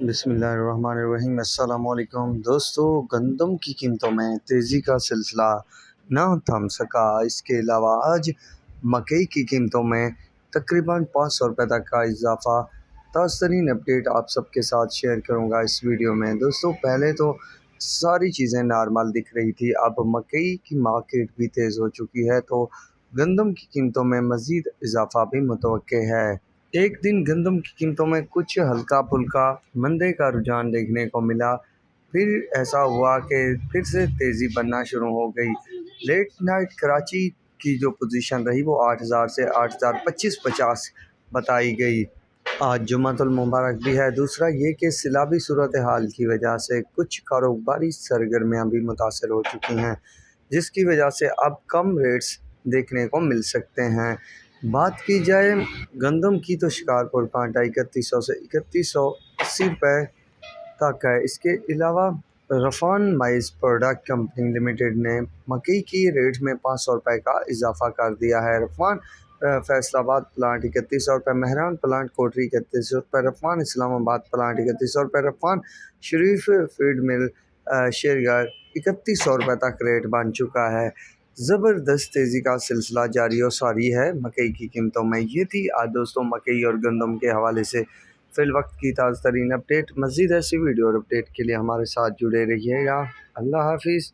بسم اللہ الرحمن الرحیم۔ السلام علیکم دوستو، گندم کی قیمتوں میں تیزی کا سلسلہ نہ تھم سکا۔ اس کے علاوہ آج مکئی کی قیمتوں میں تقریباً 500 روپے تک کا اضافہ۔ تازہ ترین اپڈیٹ آپ سب کے ساتھ شیئر کروں گا اس ویڈیو میں۔ دوستو، پہلے تو ساری چیزیں نارمل دکھ رہی تھی، اب مکئی کی مارکیٹ بھی تیز ہو چکی ہے تو گندم کی قیمتوں میں مزید اضافہ بھی متوقع ہے۔ ایک دن گندم کی قیمتوں میں کچھ ہلکا پھلکا مندے کا رجحان دیکھنے کو ملا، پھر ایسا ہوا کہ پھر سے تیزی بننا شروع ہو گئی۔ لیٹ نائٹ کراچی کی جو پوزیشن رہی وہ 8,000 سے 8,025.50 بتائی گئی۔ آج جمعۃ المبارک بھی ہے۔ دوسرا یہ کہ سیلابی صورتحال کی وجہ سے کچھ کاروباری سرگرمیاں بھی متاثر ہو چکی ہیں، جس کی وجہ سے اب کم ریٹس دیکھنے کو مل سکتے ہیں۔ بات کی جائے گندم کی تو شکارپور کانٹا 3100 سے 3180 روپے تک ہے۔ اس کے علاوہ رفان مائز پروڈکٹ کمپنی لمیٹڈ نے مکئی کی ریٹ میں 500 روپے کا اضافہ کر دیا ہے۔ رفان فیصل آباد پلانٹ 3100 روپے، مہران پلانٹ کوٹری 3100 روپے، رفان اسلام آباد پلانٹ 3100 روپے، رفان شریف فیڈ مل شیرگڑھ 3100 روپے تک ریٹ بن چکا ہے۔ زبردست تیزی کا سلسلہ جاری و ساری ہے مکئی کی قیمتوں میں۔ یہ تھی آج دوستوں مکئی اور گندم کے حوالے سے فی الوقت کی تازہ ترین اپڈیٹ۔ مزید ایسی ویڈیو اور اپڈیٹ کے لیے ہمارے ساتھ جڑے رہیے گا۔ اللہ حافظ۔